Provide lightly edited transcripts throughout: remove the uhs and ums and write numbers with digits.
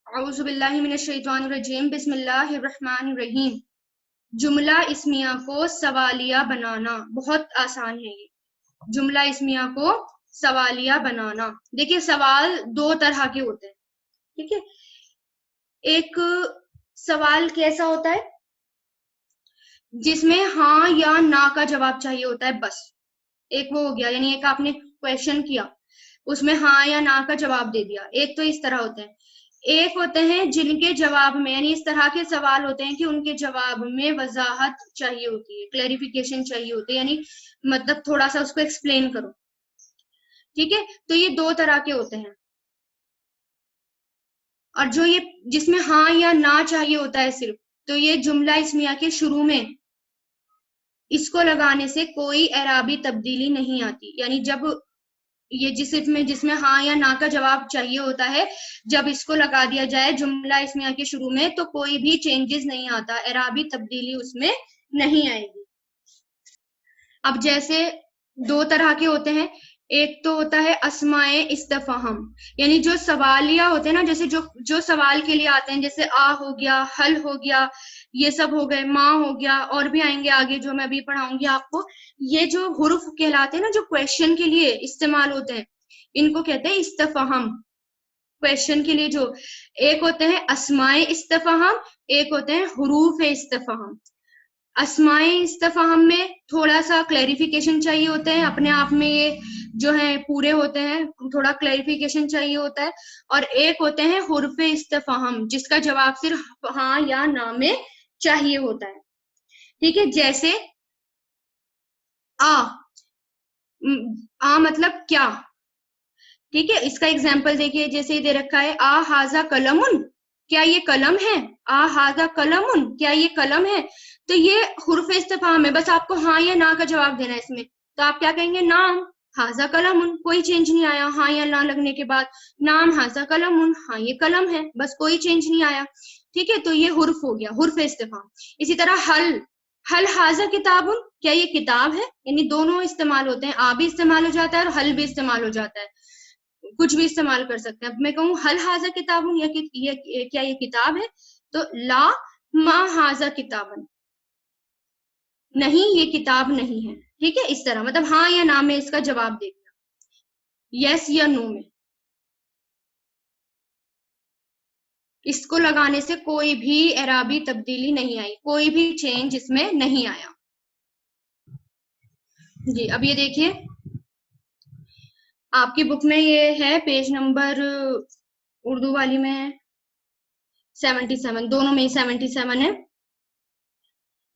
औज़ुबिल्लाहि मिनश्शैतानिर्रजीम बिस्मिल्लाहिर्रहमानिर्रहीम। जुमला इस्मिया को सवालिया बनाना बहुत आसान है। ये जुमला इस्मिया को सवालिया बनाना, देखिए सवाल दो तरह के होते हैं, ठीक है। एक सवाल कैसा होता है जिसमें हाँ या ना का जवाब चाहिए होता है, बस एक वो हो गया, यानी एक आपने क्वेश्चन किया, उसमें हाँ या ना का जवाब दे दिया। एक तो इस तरह होते हैं। एक होते हैं जिनके जवाब में, यानी इस तरह के सवाल होते हैं कि उनके जवाब में वजाहत चाहिए होती है, क्लेरिफिकेशन चाहिए होती है, यानी मतलब थोड़ा सा उसको एक्सप्लेन करो, ठीक है। तो ये दो तरह के होते हैं। और जो ये जिसमें हाँ या ना चाहिए होता है सिर्फ, तो ये जुमला इस्मिया के शुरू में इसको लगाने से कोई एराबी तब्दीली नहीं आती। यानी जब ये जिसमें हाँ या ना का जवाब चाहिए होता है, जब इसको लगा दिया जाए जुमला इस्मिया के शुरू में, तो कोई भी चेंजेस नहीं आता, एराबी तब्दीली उसमें नहीं आएगी। अब जैसे दो तरह के होते हैं। एक तो होता है अस्माए इस्तफहम, यानी जो सवालिया होते हैं ना, जैसे जो जो सवाल के लिए आते हैं, जैसे आ हो गया, हल हो गया, ये सब हो गए, माँ हो गया, और भी आएंगे आगे जो मैं अभी पढ़ाऊंगी आपको। ये जो हुर्फ कहलाते हैं ना, जो क्वेश्चन के लिए इस्तेमाल होते हैं, इनको कहते हैं इस्तफहम। क्वेश्चन के लिए जो एक होते हैं अस्माए इस्तफहम, एक होते हैं हुरूफ इस्तफहम। अस्माए इस्तफहाम में थोड़ा सा क्लैरिफिकेशन चाहिए होते हैं, अपने आप में ये जो है पूरे होते हैं, थोड़ा क्लैरिफिकेशन चाहिए होता है। और एक होते हैं हुर्फ इस्तफहाम, जिसका जवाब सिर्फ हाँ या ना में चाहिए होता है, ठीक है। जैसे आ, आ मतलब क्या, ठीक है। इसका एग्जाम्पल देखिए, जैसे दे रखा है आ हाजा कलमुन, क्या ये कलम है। आ हाजा कलमुन, क्या ये कलम है। तो ये हुर्फ इस्तिफहाम है, बस आपको हाँ या ना का जवाब देना है इसमें। तो आप क्या कहेंगे, नाम हाजा कलमुन, कोई चेंज नहीं आया हाँ या ना लगने के बाद। नाम हाजा कलमुन, हाँ ये कलम है, बस कोई चेंज नहीं आया, ठीक है। तो ये हुर्फ हो गया, हुर्फ इस्तिफहाम। इसी तरह हल, हल हाजा किताबुन, क्या ये किताब है, यानी दोनों इस्तेमाल होते हैं, आ भी इस्तेमाल हो जाता है और हल भी इस्तेमाल हो जाता है, कुछ भी इस्तेमाल कर सकते हैं। अब मैं कहूँ हल हाजा किताबुन, या कि ये क्या ये किताब है, तो ला मा हाजा किताबन, नहीं ये किताब नहीं है, ठीक है। इस तरह मतलब हाँ या ना में इसका जवाब देना, यस या नो में। इसको लगाने से कोई भी एराबी तब्दीली नहीं आई, कोई भी चेंज इसमें नहीं आया जी। अब ये देखिए, आपकी बुक में ये है पेज नंबर, उर्दू वाली में 77, दोनों में ही 77 है।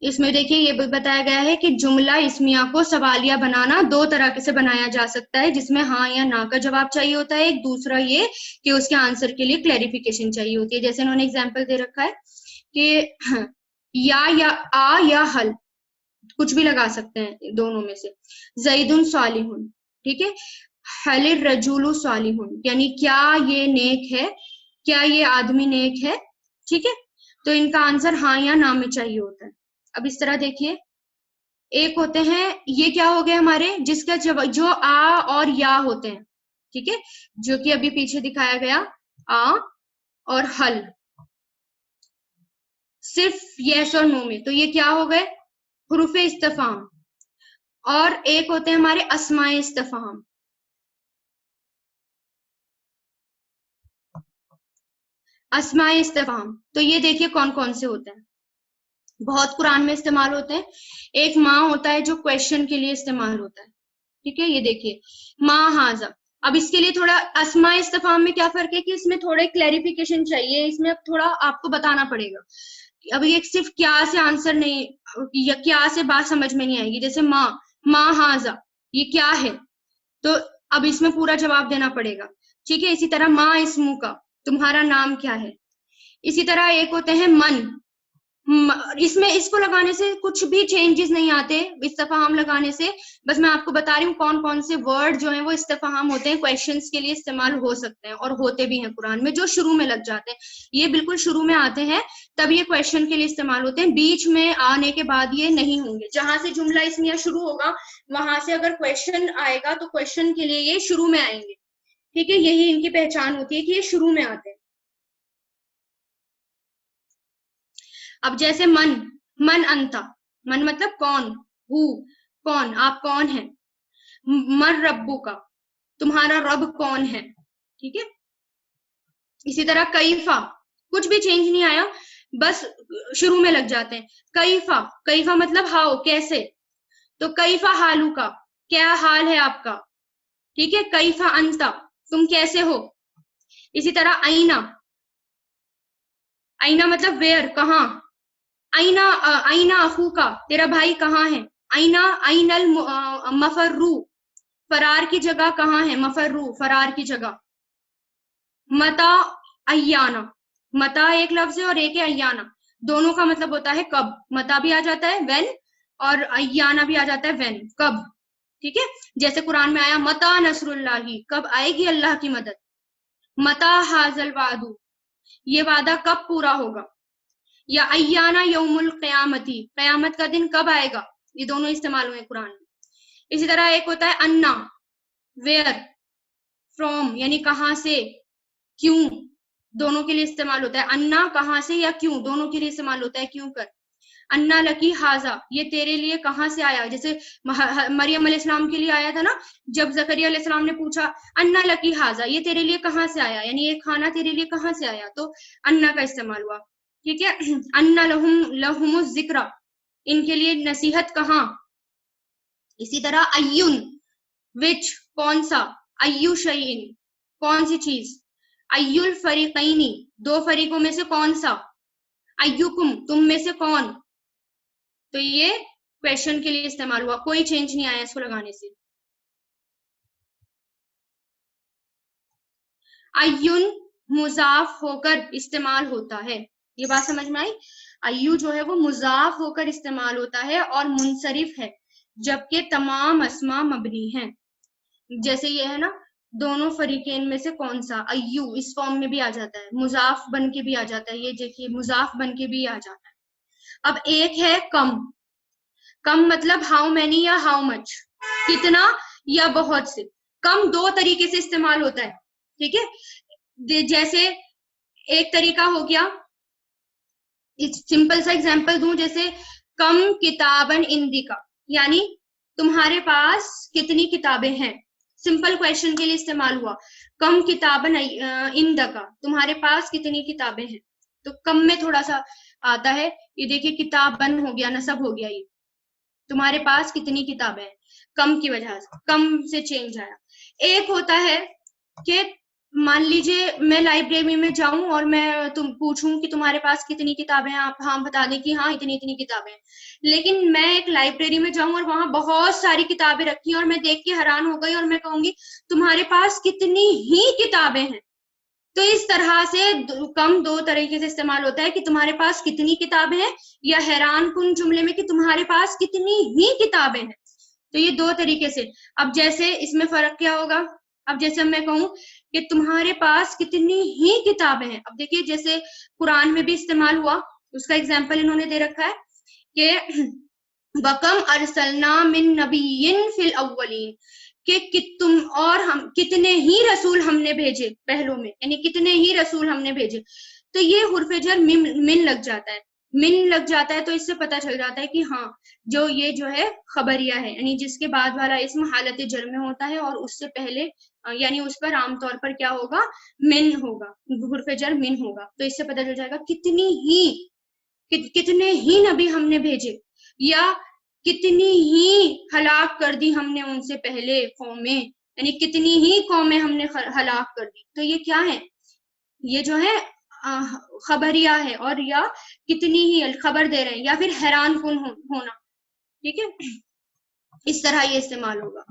इसमें देखिए ये बताया गया है कि जुमला इस्मिया को सवालिया बनाना दो तरह से बनाया जा सकता है, जिसमें हाँ या ना का जवाब चाहिए होता है। एक दूसरा ये कि उसके आंसर के लिए क्लैरिफिकेशन चाहिए होती है। जैसे इन्होंने एग्जाम्पल दे रखा है कि या आ या हल, कुछ भी लगा सकते हैं दोनों में से। जईदुन सालिहुन, ठीक है। हलिर रजूलु सालिहुन, यानी क्या ये नेक है, क्या ये आदमी नेक है, ठीक है। तो इनका आंसर हाँ या ना में चाहिए होता है। अब इस तरह देखिए, एक होते हैं, ये क्या हो गए हमारे, जिसका जो आ और या होते हैं, ठीक है, जो कि अभी पीछे दिखाया गया, आ और हल, सिर्फ यस और नो में, तो ये क्या हो गए, हुरूफे इस्तफाम। और एक होते हैं हमारे अस्माए इस्तफाम, अस्माए इस्तफाम। तो ये देखिए कौन कौन से होते हैं, बहुत कुरान में इस्तेमाल होते हैं। एक माँ होता है जो क्वेश्चन के लिए इस्तेमाल होता है, ठीक है। ये देखिए माँ हाजा। अब इसके लिए थोड़ा अस्मा इस्तफाम में क्या फर्क है कि इसमें थोड़े क्लैरिफिकेशन चाहिए, इसमें थोड़ा आपको बताना पड़ेगा। अब ये सिर्फ क्या से आंसर नहीं, या क्या से बात समझ में नहीं आएगी। जैसे माँ, माँ हाजा, ये क्या है, तो अब इसमें पूरा जवाब देना पड़ेगा, ठीक है। इसी तरह माँ इस्मू का, तुम्हारा नाम क्या है। इसी तरह एक होते हैं मन, इसमें इसको लगाने से कुछ भी चेंजेस नहीं आते, इस्तफहाम लगाने से। बस मैं आपको बता रही हूँ कौन कौन से वर्ड जो है वो इस्तफहाम होते हैं, क्वेश्चंस के लिए इस्तेमाल हो सकते हैं, और होते भी हैं कुरान में, जो शुरू में लग जाते हैं। ये बिल्कुल शुरू में आते हैं, तब ये क्वेश्चन के लिए इस्तेमाल होते हैं, बीच में आने के बाद ये नहीं होंगे। जहां से जुमला इस्मिया शुरू होगा, वहां से अगर क्वेश्चन आएगा तो क्वेश्चन के लिए ये शुरू में आएंगे, ठीक है। यही इनकी पहचान होती है कि ये शुरू में आते हैं। अब जैसे मन, मन अंता, मन मतलब कौन, हु, कौन, आप कौन है। मर रब्बू का, तुम्हारा रब कौन है, ठीक है। इसी तरह कैफा, कुछ भी चेंज नहीं आया, बस शुरू में लग जाते हैं। कैफा, कैफा मतलब हाउ, कैसे, तो कैफा हालू का, क्या हाल है आपका, ठीक है। कैफा अंता, तुम कैसे हो। इसी तरह आईना, आईना मतलब वेयर, कहाँ। आईना, आईना अखू का, तेरा भाई कहाँ है। आईना, आईनल मफर्रू, फरार की जगह कहाँ है, मफर्रू, फरार की जगह। मता अय्याना, मता एक लफ्ज है और एक है अय्याना, दोनों का मतलब होता है कब। मता भी आ जाता है व्हेन, और अय्याना भी आ जाता है व्हेन, कब, ठीक है। जैसे कुरान में आया मता नसरुल्लाही, कब आएगी अल्लाह की मदद। मता हाजल वादू, ये वादा कब पूरा होगा। या अय्याना यौमुल क़यामती, क़यामत का दिन कब आएगा, ये दोनों इस्तेमाल हुए कुरान में। इसी तरह एक होता है अन्ना, वेयर, फ्रॉम यानी कहां से, क्यों, दोनों के लिए इस्तेमाल होता है। अन्ना कहां से या क्यों, दोनों के लिए इस्तेमाल होता है, क्यों कर। अन्ना लकी हाजा, ये तेरे लिए कहां से आया, जैसे मरियम अलैहिस्सलाम के लिए आया था ना, जब जकरिया अलैहिस्सलाम ने पूछा अन्ना लकी हाजा, ये तेरे लिए कहां से आया, यानी ये खाना तेरे लिए कहां से आया, तो अन्ना का इस्तेमाल हुआ, ठीक है। अन्ना लहुम जिक्रा, इनके लिए नसीहत कहाँ। इसी तरह अय्युन, विच, कौन सा। अय्यु शयइन, कौन सी चीज। अय्युल फरीकैनी, दो फरीकों में से कौन सा। अय्युकुम, तुम में से कौन। तो ये क्वेश्चन के लिए इस्तेमाल हुआ, कोई चेंज नहीं आया इसको लगाने से। अय्युन मुजाफ होकर इस्तेमाल होता है, ये बात समझ में आई। अय्यु जो है वो मुजाफ होकर इस्तेमाल होता है और मुनसरिफ है, जबकि तमाम अस्मा मबनी हैं। जैसे ये है ना, दोनों फरीकेन में से कौन सा, अय्यु इस फॉर्म में भी आ जाता है, मुजाफ बन के भी आ जाता है, ये देखिए मुजाफ बन के भी आ जाता है। अब एक है कम, कम मतलब हाउ मैनी या हाउ मच, कितना या बहुत से। कम दो तरीके से इस्तेमाल होता है, ठीक है। जैसे एक तरीका हो गया, सिंपल सा एग्जांपल दूं, जैसे कम किताबन इंदी का, यानी तुम्हारे पास कितनी किताबें हैं, सिंपल क्वेश्चन के लिए इस्तेमाल हुआ। कम किताबन इंद का, तुम्हारे पास कितनी किताबें हैं, तो कम में थोड़ा सा आता है, ये देखिए किताबन हो गया, नसब हो गया, ये तुम्हारे पास कितनी किताबें हैं, कम की वजह से, कम से चेंज आया। एक होता है कि मान लीजिए मैं लाइब्रेरी में जाऊं और मैं तुम पूछूं कि तुम्हारे पास कितनी किताबें हैं, आप हाँ बता दें कि हाँ इतनी इतनी किताबें हैं। लेकिन मैं एक लाइब्रेरी में जाऊं और वहां बहुत सारी किताबें रखी हैं और मैं देख के हैरान हो गई और मैं कहूंगी तुम्हारे पास कितनी ही किताबें हैं। तो इस तरह से कम दो तरीके से इस्तेमाल होता है कि तुम्हारे पास कितनी किताबें हैं, या हैरान कुन जुमले में कि तुम्हारे पास कितनी ही किताबें हैं। तो ये दो तरीके से। अब जैसे इसमें फर्क क्या होगा, अब जैसे मैं कहूं कि तुम्हारे पास कितनी ही किताबें हैं, अब देखिए जैसे कुरान में भी इस्तेमाल हुआ, उसका एग्जाम्पल इन्होंने दे रखा है कि वकम अरसलना मिन नबिय्यिन फिल अव्वलीन, कि तुम और हम कितने ही रसूल हमने भेजे पहलों में, यानी कितने ही रसूल हमने भेजे। तो ये हुर्फ जर मिन लग जाता है, मिन लग जाता है, तो इससे पता चल जाता है कि हाँ जो ये जो है खबरिया है, यानी जिसके बाद वाला इसम हालत जर में होता है और उससे पहले यानी उस पर आमतौर पर क्या होगा, मिन होगा, हुर्फ जर मिन होगा। तो इससे पता चल जाएगा कितनी ही, कितने ही नबी हमने भेजे, या कितनी ही हलाक कर दी हमने उनसे पहले कौमें, यानी कितनी ही कौमें हमने हलाक कर दी। तो ये क्या है, ये जो है खबरिया है, और या कितनी ही खबर दे रहे हैं, या फिर हैरान कुन होना, ठीक है। इस तरह ये इस्तेमाल होगा।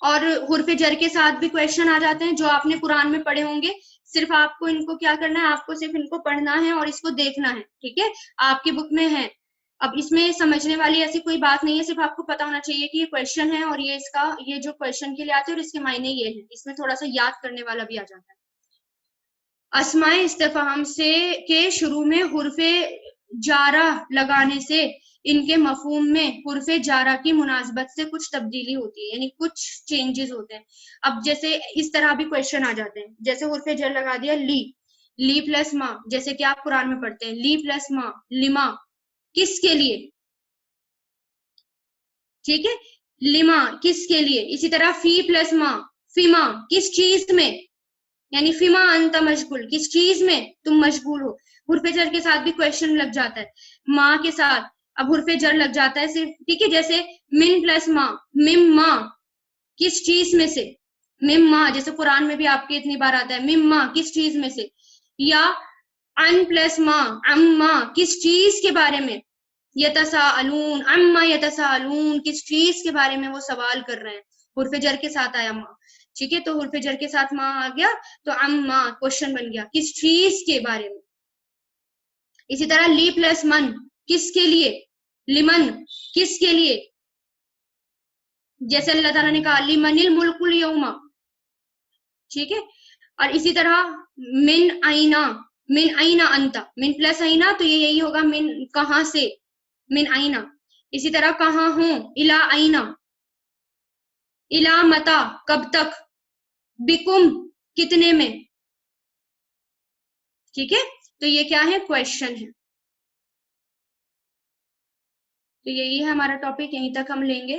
और हुर्फ जर के साथ भी क्वेश्चन आ जाते हैं जो आपने कुरान में पढ़े होंगे, सिर्फ आपको इनको क्या करना है, आपको सिर्फ इनको पढ़ना है और इसको देखना है, ठीक है, आपकी बुक में है। अब इसमें समझने वाली ऐसी कोई बात नहीं है, सिर्फ आपको पता होना चाहिए कि ये क्वेश्चन है और ये इसका, ये जो क्वेश्चन के लिए आते हैं और इसके मायने ये है, इसमें थोड़ा सा याद करने वाला भी आ जाता है। अस्माए इस्तिफहाम से के शुरू में हुर्फे जारा लगाने से इनके मफहूम में हुर्फे जारा की मुनासबत से कुछ तब्दीली होती है, यानी कुछ चेंजेस होते हैं। अब जैसे इस तरह भी क्वेश्चन आ जाते हैं, जैसे हुर्फे जर लगा दिया ली, ली प्लस मा, जैसे कि आप कुरान में पढ़ते हैं, ली प्लस मा, लिमा, किसके लिए, ठीक है, लिमा किसके लिए। इसी तरह फी प्लस मा, फिमा, किस चीज में, यानी फिमा अंत मशगूल, किस चीज में तुम मशगूल हो। हुर्फे जर के साथ भी क्वेश्चन लग जाता है, माँ के साथ अब हुर्फे जर लग जाता है सिर्फ, ठीक है, जैसे मिन प्लस माँ, मिम माँ, किस चीज में से, मिम माँ, जैसे कुरान में भी आपके इतनी बार आता है, मिम माँ, किस चीज में से, या अन प्लस माँ, अम्मा, किस चीज के बारे में, यतसाअलून, अम्मा यतसाअलून, किस चीज के बारे में वो सवाल कर रहे हैं, हुर्फे जर के साथ आया माँ, ठीक है, तो हुर्फे जर के साथ माँ आ गया तो अम्मा क्वेश्चन बन गया, किस चीज के बारे में। इसी तरह ली प्लस मन, किसके लिए, लिमन, किसके लिए, जैसे अल्लाह ताला ने कहा लिमनिल मुल्कुल यौमा, ठीक है। और इसी तरह मिन आईना, मिन आईना अंता, मिन प्लस आईना तो ये यही होगा, मिन कहां से, मिन आईना। इसी तरह कहां हूं, इला आईना, इला मता, कब तक, बिकुम, कितने में, ठीक है। तो ये क्या है, क्वेश्चन है। तो यही है हमारा टॉपिक, यहीं तक हम लेंगे।